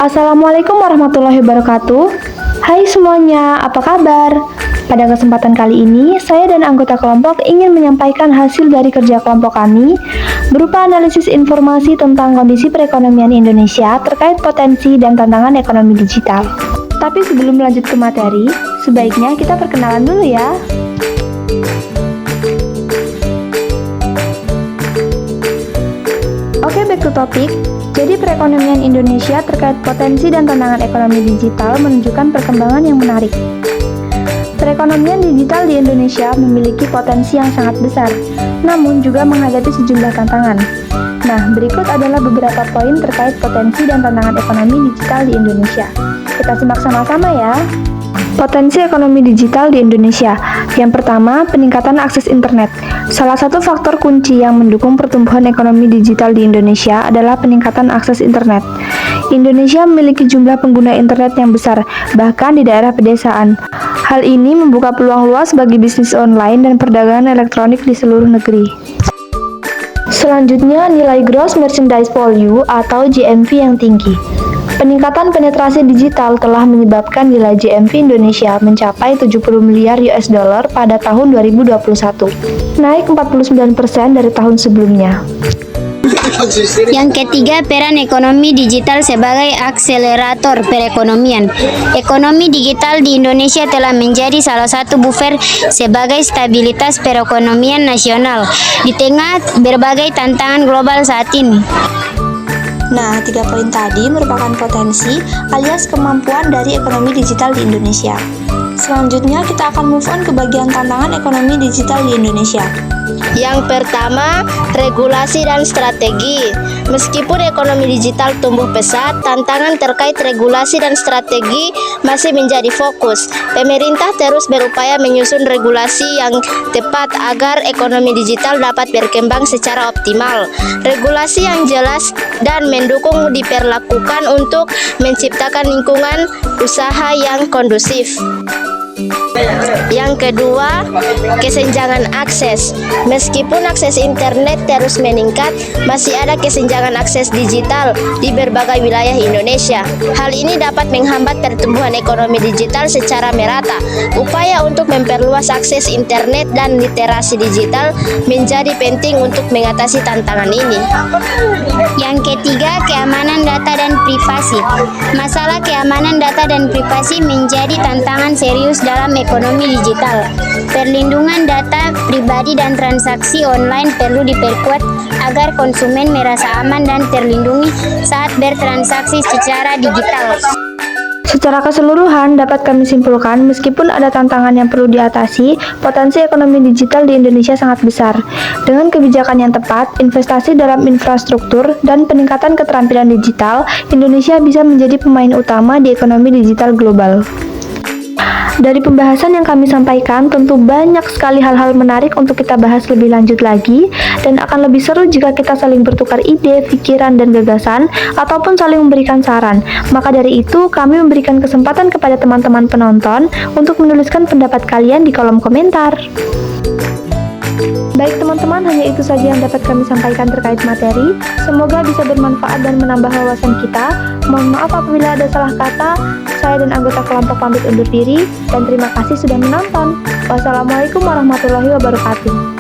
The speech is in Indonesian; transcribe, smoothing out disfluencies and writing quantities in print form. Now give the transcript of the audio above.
Assalamualaikum warahmatullahi wabarakatuh. Hai semuanya, apa kabar? Pada kesempatan kali ini, saya dan anggota kelompok ingin menyampaikan hasil dari kerja kelompok kami berupa analisis informasi tentang kondisi perekonomian Indonesia terkait potensi dan tantangan ekonomi digital. Tapi sebelum lanjut ke materi, sebaiknya kita perkenalan dulu ya. Oke, back to topic. Jadi perekonomian Indonesia terkait potensi dan tantangan ekonomi digital menunjukkan perkembangan yang menarik. Perekonomian digital di Indonesia memiliki potensi yang sangat besar, namun juga menghadapi sejumlah tantangan. Nah, berikut adalah beberapa poin terkait potensi dan tantangan ekonomi digital di Indonesia. Kita simak sama-sama ya. Potensi ekonomi digital di Indonesia. Yang pertama, peningkatan akses internet. Salah satu faktor kunci yang mendukung pertumbuhan ekonomi digital di Indonesia adalah peningkatan akses internet. Indonesia memiliki jumlah pengguna internet yang besar, bahkan di daerah pedesaan. Hal ini membuka peluang luas bagi bisnis online dan perdagangan elektronik di seluruh negeri. Selanjutnya, nilai Gross Merchandise Value atau GMV yang tinggi. Peningkatan penetrasi digital telah menyebabkan nilai GMV Indonesia mencapai 70 miliar US dollar pada tahun 2021, naik 49% dari tahun sebelumnya. Yang ketiga, peran ekonomi digital sebagai akselerator perekonomian. Ekonomi digital di Indonesia telah menjadi salah satu buffer sebagai stabilitas perekonomian nasional di tengah berbagai tantangan global saat ini. Nah, 3 poin tadi merupakan potensi alias kemampuan dari ekonomi digital di Indonesia. Selanjutnya, kita akan move on ke bagian tantangan ekonomi digital di Indonesia. Yang pertama, regulasi dan strategi. Meskipun ekonomi digital tumbuh pesat, tantangan terkait regulasi dan strategi masih menjadi fokus. Pemerintah terus berupaya menyusun regulasi yang tepat agar ekonomi digital dapat berkembang secara optimal. Regulasi yang jelas dan mendukung diperlakukan untuk menciptakan lingkungan usaha yang kondusif. Yang kedua, kesenjangan akses. Meskipun akses internet terus meningkat, masih ada kesenjangan akses digital di berbagai wilayah Indonesia. Hal ini dapat menghambat pertumbuhan ekonomi digital secara merata. Upaya untuk memperluas akses internet dan literasi digital menjadi penting untuk mengatasi tantangan ini. Yang ketiga, keamanan data dan privasi. Masalah keamanan data dan privasi menjadi tantangan serius dalam ekonomi digital. Perlindungan data pribadi dan transaksi online perlu diperkuat agar konsumen merasa aman dan terlindungi saat bertransaksi secara digital. Secara keseluruhan, dapat kami simpulkan, meskipun ada tantangan yang perlu diatasi, potensi ekonomi digital di Indonesia sangat besar. Dengan kebijakan yang tepat, investasi dalam infrastruktur, dan peningkatan keterampilan digital, Indonesia bisa menjadi pemain utama di ekonomi digital global. Dari pembahasan yang kami sampaikan, tentu banyak sekali hal-hal menarik untuk kita bahas lebih lanjut lagi, dan akan lebih seru jika kita saling bertukar ide, pikiran, dan gagasan, ataupun saling memberikan saran. Maka dari itu, kami memberikan kesempatan kepada teman-teman penonton untuk menuliskan pendapat kalian di kolom komentar. Baik teman-teman, hanya itu saja yang dapat kami sampaikan terkait materi. Semoga bisa bermanfaat dan menambah wawasan kita. Mohon maaf apabila ada salah kata. Saya dan anggota kelompok pamit undur diri, dan terima kasih sudah menonton. Wassalamualaikum warahmatullahi wabarakatuh.